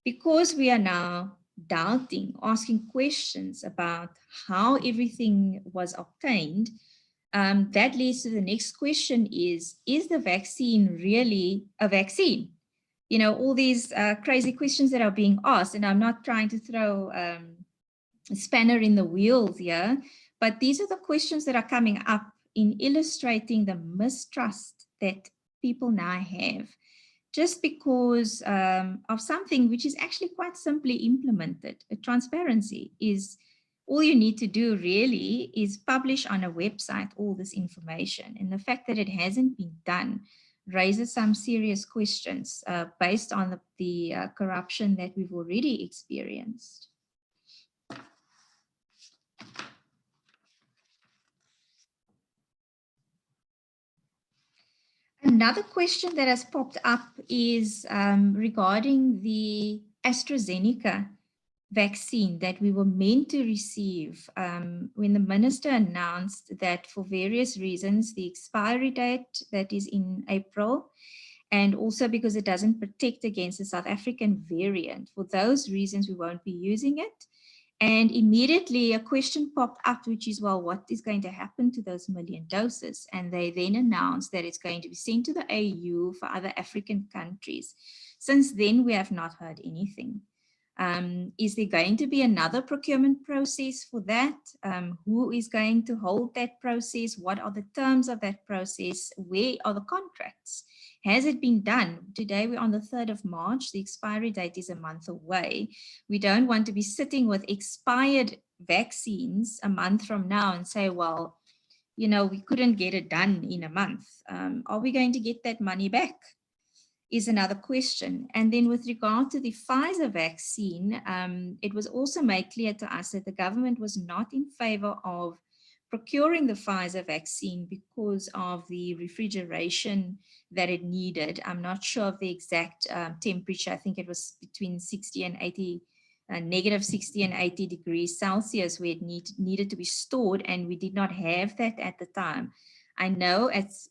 Because we are now doubting, asking questions about how everything was obtained, that leads to the next question is the vaccine really a vaccine? You know, all these crazy questions that are being asked, and I'm not trying to throw a spanner in the wheels here, but these are the questions that are coming up in illustrating the mistrust that people now have, just because of something which is actually quite simply implemented. Transparency is all you need to do really is publish on a website all this information. And the fact that it hasn't been done raises some serious questions based on the corruption that we've already experienced. Another question that has popped up is regarding the AstraZeneca vaccine that we were meant to receive when the minister announced that for various reasons, the expiry date that is in April, and also because it doesn't protect against the South African variant, for those reasons, we won't be using it. And immediately a question popped up, which is, well, what is going to happen to those 1 million doses? And they then announced that it's going to be sent to the AU for other African countries. Since then, we have not heard anything. Is there going to be another procurement process for that? Who is going to hold that process? What are the terms of that process? Where are the contracts? Has it been done? Today we're on the 3rd of March. The expiry date is a month away. We don't want to be sitting with expired vaccines a month from now and say, well, you know, we couldn't get it done in a month. Are we going to get that money back? Is another question. And then with regard to the Pfizer vaccine, it was also made clear to us that the government was not in favor of procuring the Pfizer vaccine because of the refrigeration that it needed. I'm not sure of the exact temperature. I think it was between 60 and 80, negative 60 and 80 degrees Celsius where it needed to be stored, and we did not have that at the time. I know it's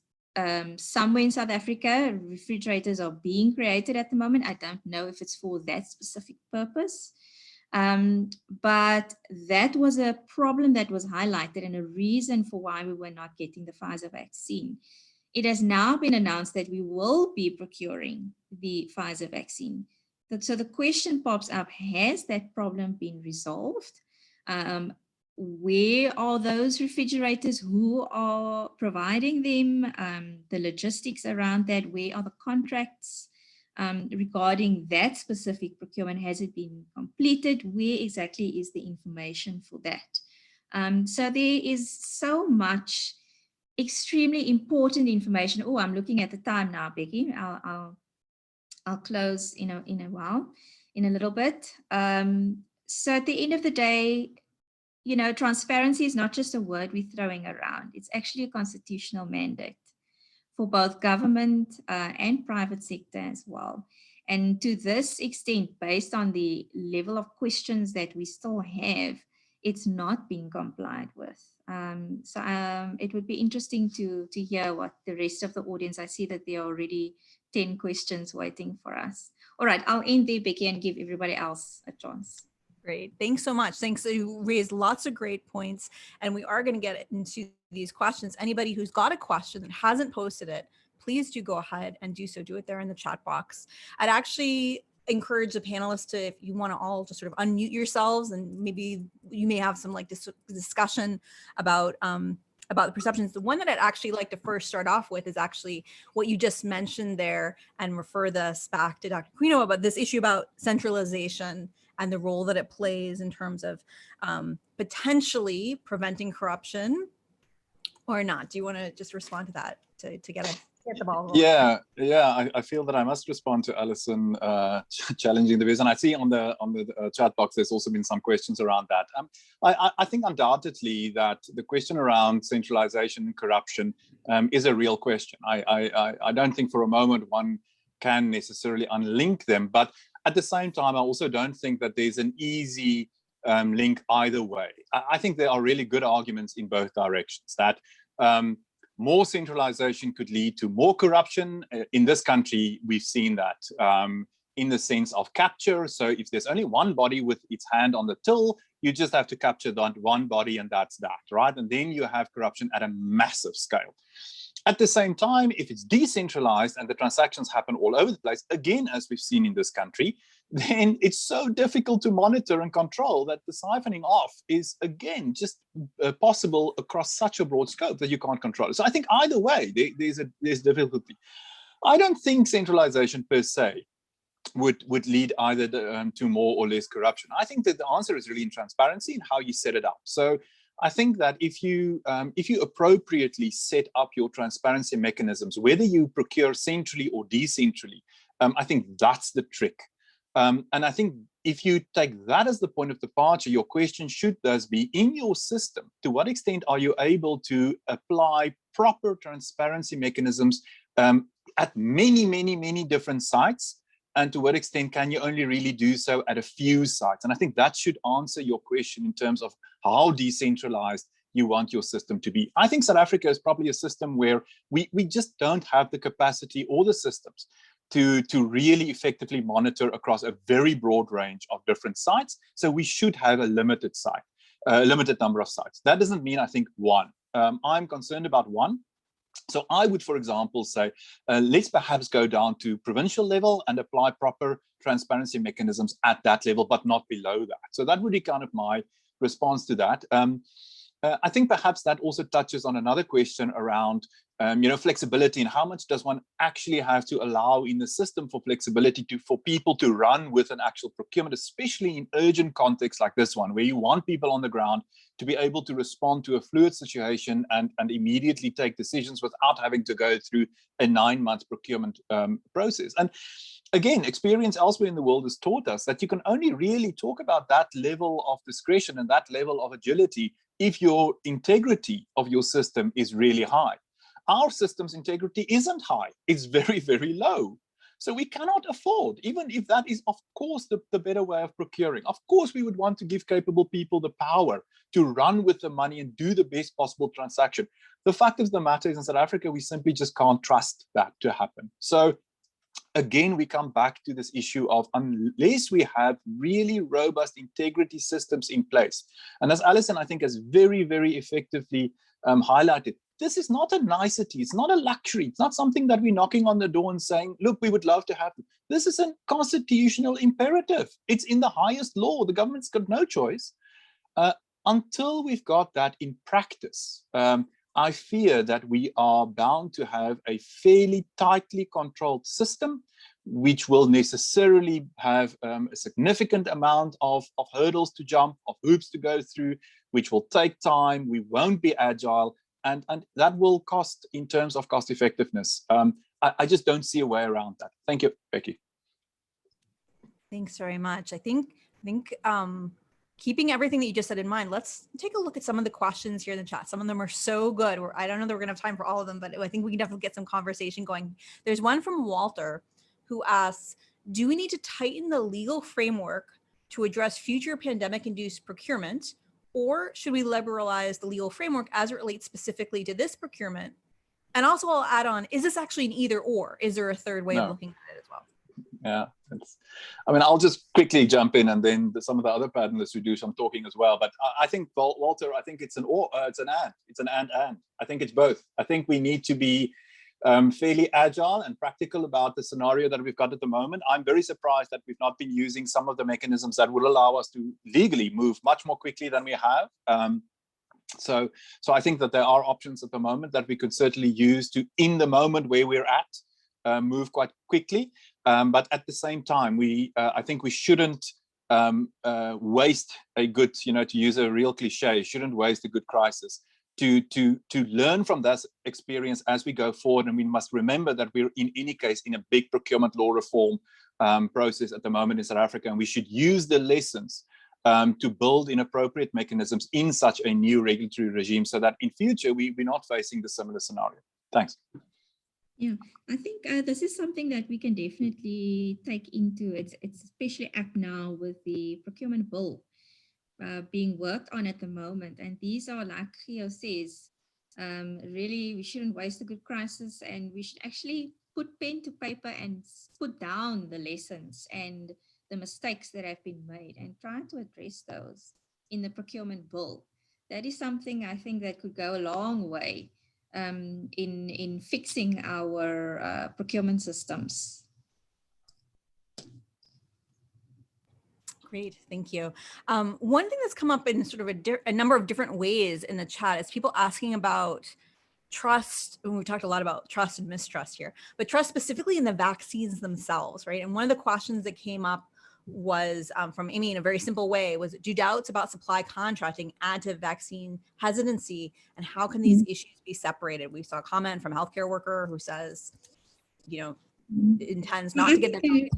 somewhere in South Africa, refrigerators are being created at the moment. I don't know if it's for that specific purpose. But that was a problem that was highlighted and a reason for why we were not getting the Pfizer vaccine. It has now been announced that we will be procuring the Pfizer vaccine. So the question pops up, has that problem been resolved? Where are those refrigerators? Who are providing them? The logistics around that, where are the contracts? Regarding that specific procurement, has it been completed? Where exactly is the information for that? So there is so much extremely important information. Oh, I'm looking at the time now, Becky. I'll close in a while, in a little bit. So at the end of the day, you know, transparency is not just a word we're throwing around. It's actually a constitutional mandate for both government and private sector as well. And to this extent, based on the level of questions that we still have, it's not being complied with. It would be interesting to hear what the rest of the audience, I see that there are already 10 questions waiting for us. All right, I'll end there, Becky, and give everybody else a chance. Great. Thanks so much. Thanks. You raised lots of great points, and we are going to get into these questions. Anybody who's got a question that hasn't posted it, please do go ahead and do so. Do it there in the chat box. I'd actually encourage the panelists to, if you want to all just sort of unmute yourselves, and maybe you may have some like discussion about the perceptions. The one that I'd actually like to first start off with is actually what you just mentioned there, and refer this back to Dr. Quinot about this issue about centralization and the role that it plays in terms of potentially preventing corruption or not. Do you want to just respond to that to get the ball rolling? Yeah. I feel that I must respond to Allison challenging the vision. I see on the chat box there's also been some questions around that. I think undoubtedly that the question around centralization and corruption is a real question. I don't think for a moment one can necessarily unlink them, but at the same time, I also don't think that there's an easy link either way. I think there are really good arguments in both directions, that more centralization could lead to more corruption. In this country, we've seen that in the sense of capture. So if there's only one body with its hand on the till, you just have to capture that one body and that's that, right? And then you have corruption at a massive scale. At the same time, if it's decentralized and the transactions happen all over the place, again, as we've seen in this country, then it's so difficult to monitor and control that the siphoning off is, again, just possible across such a broad scope that you can't control it. So I think either way, there's difficulty. I don't think centralization per se would lead either to more or less corruption. I think that the answer is really in transparency and how you set it up. So I think that if you appropriately set up your transparency mechanisms, whether you procure centrally or decentrally, I think that's the trick. And I think if you take that as the point of departure, your question should thus be, in your system, to what extent are you able to apply proper transparency mechanisms at many different sites? And to what extent can you only really do so at a few sites? And I think that should answer your question in terms of how decentralized you want your system to be. I think South Africa is probably a system where we just don't have the capacity or the systems to really effectively monitor across a very broad range of different sites. So we should have a limited number of sites. That doesn't mean I think one. I'm concerned about one. So I would, for example, say, let's perhaps go down to provincial level and apply proper transparency mechanisms at that level, but not below that. So that would be kind of my response to that. I think perhaps that also touches on another question around flexibility, and how much does one actually have to allow in the system for flexibility for people to run with an actual procurement, especially in urgent contexts like this one, where you want people on the ground to be able to respond to a fluid situation and immediately take decisions without having to go through a 9-month procurement process. And again, experience elsewhere in the world has taught us that you can only really talk about that level of discretion and that level of agility if your integrity of your system is really high. Our system's integrity isn't high. It's very low. So we cannot afford, even if that is, of course, the better way of procuring. Of course, we would want to give capable people the power to run with the money and do the best possible transaction. The fact of the matter is, in South Africa, we simply just can't trust that to happen. So again, we come back to this issue of, unless we have really robust integrity systems in place, and as Allison, I think, has very effectively highlighted, this is not a nicety, it's not a luxury, it's not something that we're knocking on the door and saying, look, we would love to have it. This is a constitutional imperative. It's in the highest law. The government's got no choice. Until we've got that in practice, I fear that we are bound to have a fairly tightly controlled system, which will necessarily have a significant amount of hurdles to jump, of hoops to go through, which will take time. We won't be agile, and that will cost in terms of cost effectiveness. I just don't see a way around that. Thank you, Becky. Thanks very much. I think keeping everything that you just said in mind, let's take a look at some of the questions here in the chat. Some of them are so good. I don't know that we're gonna have time for all of them, but I think we can definitely get some conversation going. There's one from Walter who asks, do we need to tighten the legal framework to address future pandemic-induced procurement, or should we liberalize the legal framework as it relates specifically to this procurement? And also I'll add on, is this actually an either or? Is there a third way of looking at it as well? Yeah, I mean, I'll just quickly jump in, and then some of the other panelists who do some talking as well. But I think, Walter, I think it's an or, it's an and. It's an and. I think it's both. I think we need to be fairly agile and practical about the scenario that we've got at the moment. I'm very surprised that we've not been using some of the mechanisms that will allow us to legally move much more quickly than we have. So I think that there are options at the moment that we could certainly use to, in the moment where we're at, move quite quickly. But at the same time, I think we shouldn't waste a good, to use a real cliche, shouldn't waste a good crisis. To learn from that experience as we go forward. And we must remember that we're in any case in a big procurement law reform process at the moment in South Africa, and we should use the lessons to build inappropriate mechanisms in such a new regulatory regime so that in future we're not facing the similar scenario. Thanks. Yeah, I think this is something that we can definitely take into. It's especially up now with the procurement bill being worked on at the moment. And these are, like Gio says, really, we shouldn't waste a good crisis, and we should actually put pen to paper and put down the lessons and the mistakes that have been made and try to address those in the procurement bill. That is something I think that could go a long way in fixing our procurement systems. Great, thank you. One thing that's come up in sort of a number of different ways in the chat is people asking about trust, and we've talked a lot about trust and mistrust here, but trust specifically in the vaccines themselves, right? And one of the questions that came up was from Amy in a very simple way was, do doubts about supply contracting add to vaccine hesitancy, and how can these issues be separated? We saw a comment from a healthcare worker who says, intends not to get the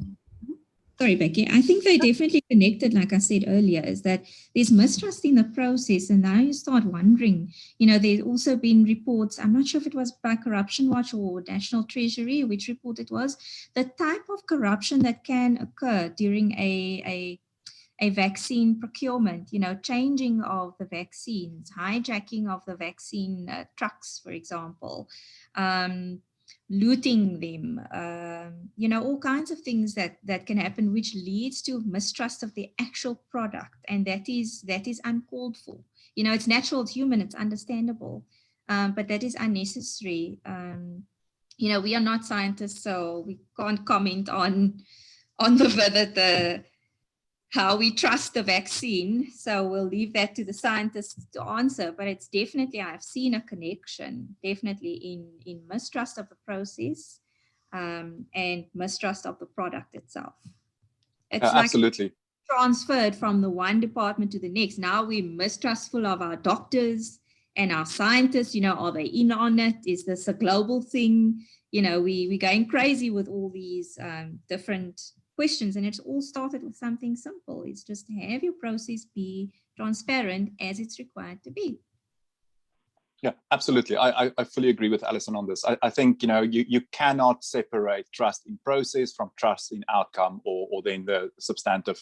Sorry, Becky. I think they definitely connected, like I said earlier, is that there's mistrust in the process. And now you start wondering, there's also been reports, I'm not sure if it was by Corruption Watch or National Treasury, which report it was, the type of corruption that can occur during a vaccine procurement, changing of the vaccines, hijacking of the vaccine trucks, for example, looting them, all kinds of things that can happen, which leads to mistrust of the actual product. And that is uncalled for. It's natural, it's human, it's understandable, but that is unnecessary. We are not scientists, so we can't comment on how we trust the vaccine. So we'll leave that to the scientists to answer, but it's definitely, I've seen a connection, definitely in mistrust of the process and mistrust of the product itself. It's absolutely. Like transferred from the one department to the next. Now we're mistrustful of our doctors and our scientists, are they in on it? Is this a global thing? We're going crazy with all these different questions, and it's all started with something simple. It's just to have your process be transparent as it's required to be. Yeah, absolutely. I fully agree with Allison on this. I think you cannot separate trust in process from trust in outcome or then the substantive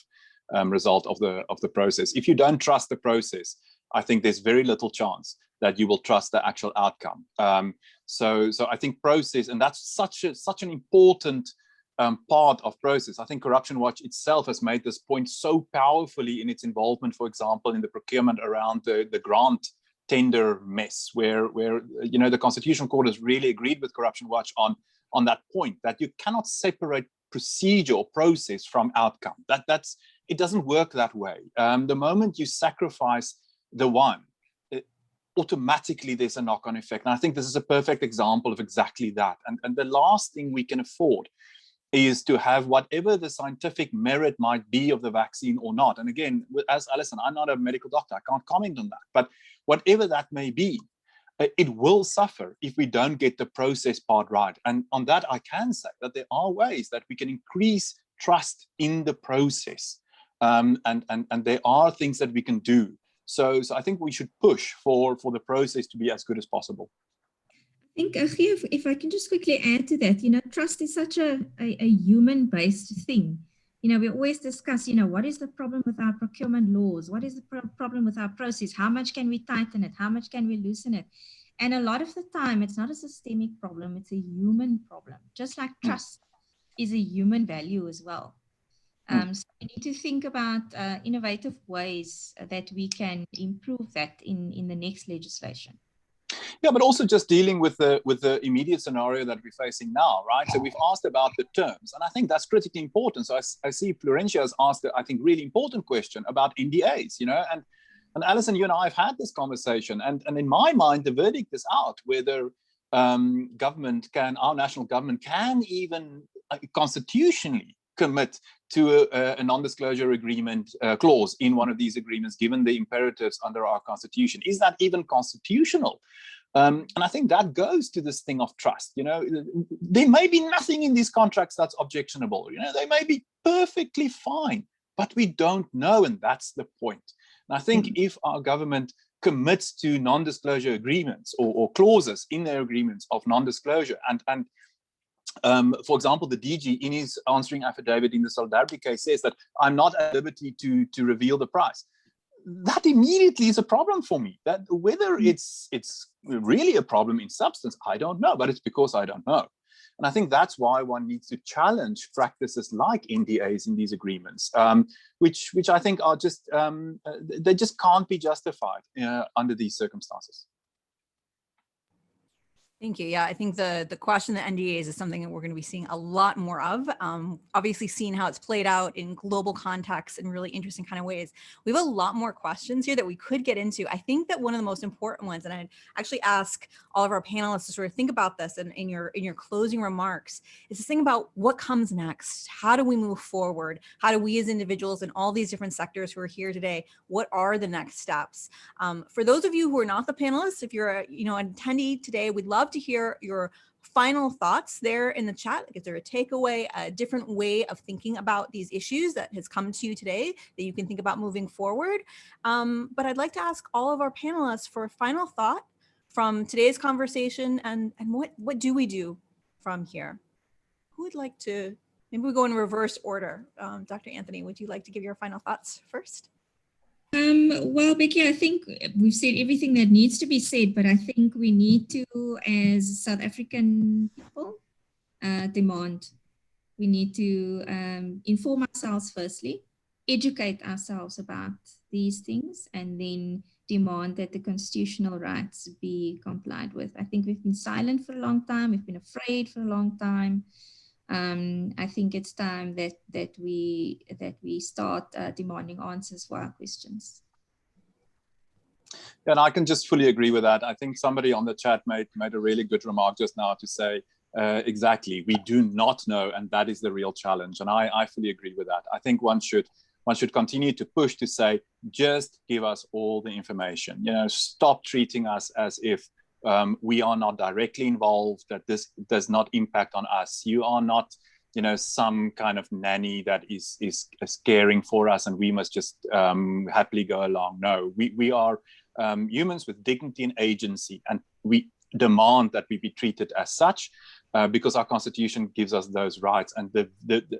result of the process. If you don't trust the process, I think there's very little chance that you will trust the actual outcome. So I think process, and that's such an important part of process. I think Corruption Watch itself has made this point so powerfully in its involvement, for example, in the procurement around the grant tender mess, where the Constitutional Court has really agreed with Corruption Watch on that point, that you cannot separate procedure or process from outcome. It doesn't work that way. The moment you sacrifice the one, automatically there's a knock-on effect. And I think this is a perfect example of exactly that. And the last thing we can afford is to have whatever the scientific merit might be of the vaccine or not. And again, as Allison, I'm not a medical doctor, I can't comment on that. But whatever that may be, it will suffer if we don't get the process part right. And on that, I can say that there are ways that we can increase trust in the process. And there are things that we can do. So I think we should push for the process to be as good as possible. I think, if I can just quickly add to that, trust is such a human-based thing. we always discuss, what is the problem with our procurement laws? What is the problem with our process? How much can we tighten it? How much can we loosen it? And a lot of the time, it's not a systemic problem, it's a human problem. Just like trust is a human value as well. So we need to think about innovative ways that we can improve that in the next legislation. Yeah, but also just dealing with the immediate scenario that we're facing now, right? So we've asked about the terms, and I think that's critically important. So I see Florencia has asked, I think, really important question about NDAs, and Allison, you and I have had this conversation, and in my mind, the verdict is out whether our national government can even constitutionally commit to a non-disclosure agreement clause in one of these agreements, given the imperatives under our constitution. Is that even constitutional? And I think that goes to this thing of trust. There may be nothing in these contracts that's objectionable. They may be perfectly fine, but we don't know, and that's the point. And I think if our government commits to non-disclosure agreements or clauses in their agreements of non-disclosure, and for example, the DG in his answering affidavit in the Solidarity case says that I'm not at liberty to reveal the price. That immediately is a problem for me. That whether it's really a problem in substance, I don't know, but it's because I don't know. And I think that's why one needs to challenge practices like NDAs in these agreements, which I think are just, they just can't be justified under these circumstances. Thank you. Yeah, I think the question of NDAs is something that we're going to be seeing a lot more of. Obviously, seeing how it's played out in global contexts in really interesting kind of ways. We have a lot more questions here that we could get into. I think that one of the most important ones, and I'd actually ask all of our panelists to sort of think about this in your closing remarks, is this thing about what comes next. How do we move forward? How do we as individuals in all these different sectors who are here today, what are the next steps? For those of you who are not the panelists, if you're an attendee today, we'd love to hear your final thoughts there in the chat. Is there a takeaway, a different way of thinking about these issues that has come to you today that you can think about moving forward? But I'd like to ask all of our panelists for a final thought from today's conversation, and what do we do from here? Who would like to, maybe we go in reverse order. Dr. Anthony, would you like to give your final thoughts first? Well, Becky, I think we've said everything that needs to be said, but I think we need to, as South African people, demand. We need to inform ourselves firstly, educate ourselves about these things, and then demand that the constitutional rights be complied with. I think we've been silent for a long time. We've been afraid for a long time. I think it's time that we start demanding answers for our questions. And I can just fully agree with that. I think somebody on the chat made a really good remark just now to say, exactly, we do not know, and that is the real challenge. And I fully agree with that. I think one should continue to push to say, just give us all the information. Stop treating us as if we are not directly involved, that this does not impact on us. You are not, some kind of nanny that is caring for us and we must just happily go along. No, we are humans with dignity and agency, and we demand that we be treated as such because our constitution gives us those rights, and the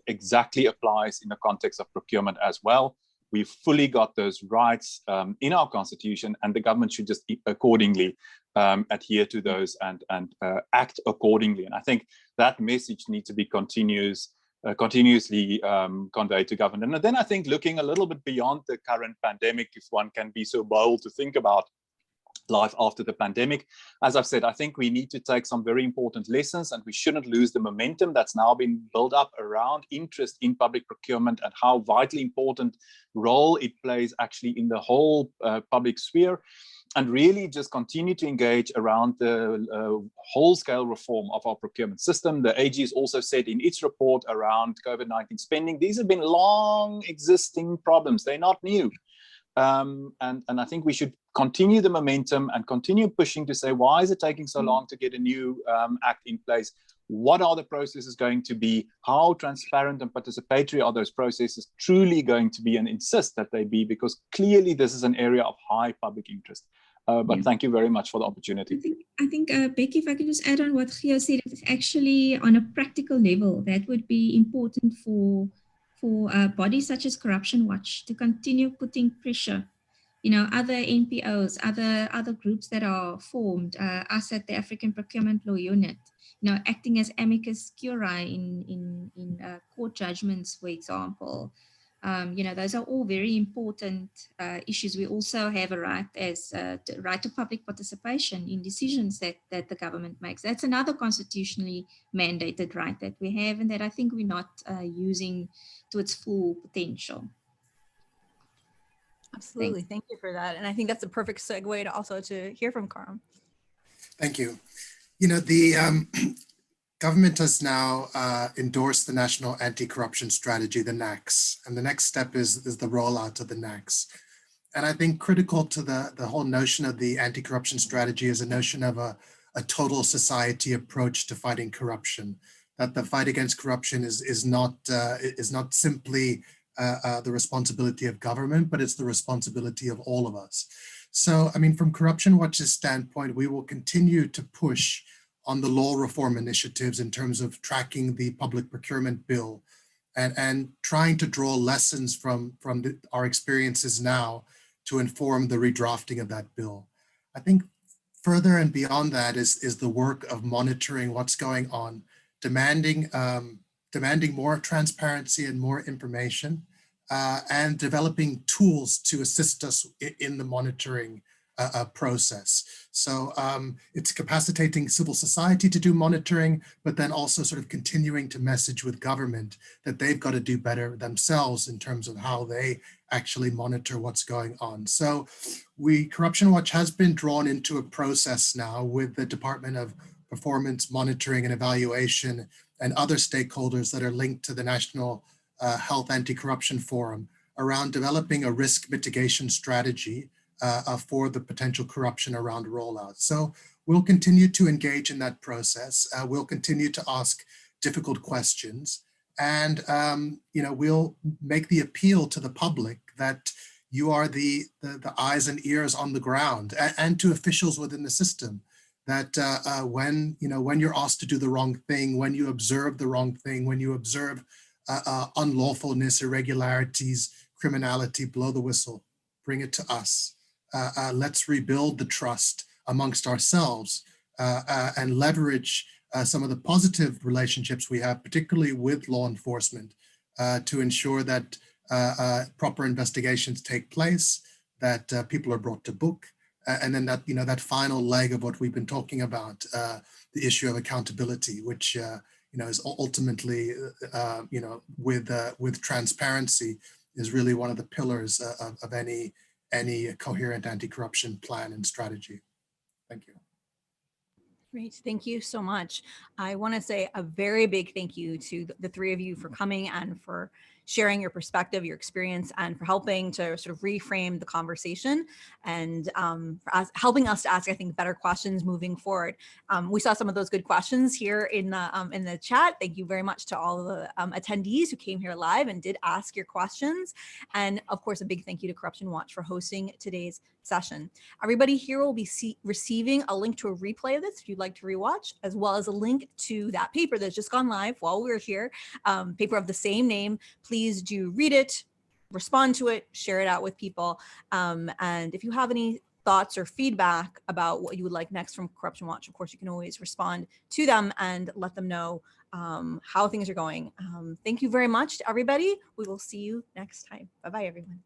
exactly applies in the context of procurement as well. We've fully got those rights in our constitution, and the government should just accordingly adhere to those and act accordingly. And I think that message needs to be continuously conveyed to government. And then I think looking a little bit beyond the current pandemic, if one can be so bold to think about life after the pandemic. As I've said, I think we need to take some very important lessons, and we shouldn't lose the momentum that's now been built up around interest in public procurement and how vitally important role it plays actually in the whole public sphere, and really just continue to engage around the whole-scale reform of our procurement system. The AG has also said in its report around COVID-19 spending, these have been long existing problems. They're not new. And I think we should continue the momentum and continue pushing to say, why is it taking so long to get a new act in place? What are the processes going to be? How transparent and participatory are those processes truly going to be, and insist that they be, because clearly this is an area of high public interest. But thank you very much for the opportunity. I think Becky, if I can just add on what Gio said, it's actually on a practical level, that would be important for for bodies such as Corruption Watch to continue putting pressure. Other NPOs, other groups that are formed, us at the African Procurement Law Unit, acting as amicus curiae in court judgments, for example. Those are all very important issues. We also have a right right to public participation in decisions that the government makes. That's another constitutionally mandated right that we have and that I think we're not using to its full potential. Absolutely. Thank you for that. And I think that's a perfect segue to hear from Karim. Thank you. The government has now endorsed the National Anti-Corruption Strategy, the NACS, and the next step is the rollout of the NACS. And I think critical to the whole notion of the anti-corruption strategy is a notion of a total society approach to fighting corruption. That the fight against corruption is not simply the responsibility of government, but it's the responsibility of all of us. So, I mean, from Corruption Watch's standpoint, we will continue to push on the law reform initiatives in terms of tracking the public procurement bill and trying to draw lessons from our experiences now to inform the redrafting of that bill. I think further and beyond that is the work of monitoring what's going on, demanding more transparency and more information, and developing tools to assist us in the monitoring process. So it's capacitating civil society to do monitoring, but then also sort of continuing to message with government that they've got to do better themselves in terms of how they actually monitor what's going on. So Corruption Watch has been drawn into a process now with the Department of Performance Monitoring and Evaluation and other stakeholders that are linked to the National Health Anti-Corruption Forum around developing a risk mitigation strategy for the potential corruption around rollout. So we'll continue to engage in that process. We'll continue to ask difficult questions, and we'll make the appeal to the public that you are the eyes and ears on the ground, and to officials within the system, that when you're asked to do the wrong thing, when you observe the wrong thing, when you observe unlawfulness, irregularities, criminality, blow the whistle, bring it to us. Let's rebuild the trust amongst ourselves and leverage some of the positive relationships we have, particularly with law enforcement, to ensure that proper investigations take place, that people are brought to book, and then that that final leg of what we've been talking about, the issue of accountability, which is ultimately with transparency is really one of the pillars of any coherent anti-corruption plan and strategy. Thank you. Great, thank you so much. I want to say a very big thank you to the three of you for coming and for sharing your perspective, your experience, and for helping to sort of reframe the conversation and for helping us to ask, I think, better questions moving forward. We saw some of those good questions here in the chat. Thank you very much to all of the attendees who came here live and did ask your questions. And of course, a big thank you to Corruption Watch for hosting today's session. Everybody here will be receiving a link to a replay of this if you'd like to rewatch, as well as a link to that paper that's just gone live while we were here, paper of the same name. Please do read it, respond to it, share it out with people. And if you have any thoughts or feedback about what you would like next from Corruption Watch, of course, you can always respond to them and let them know how things are going. Thank you very much to everybody. We will see you next time. Bye-bye, everyone.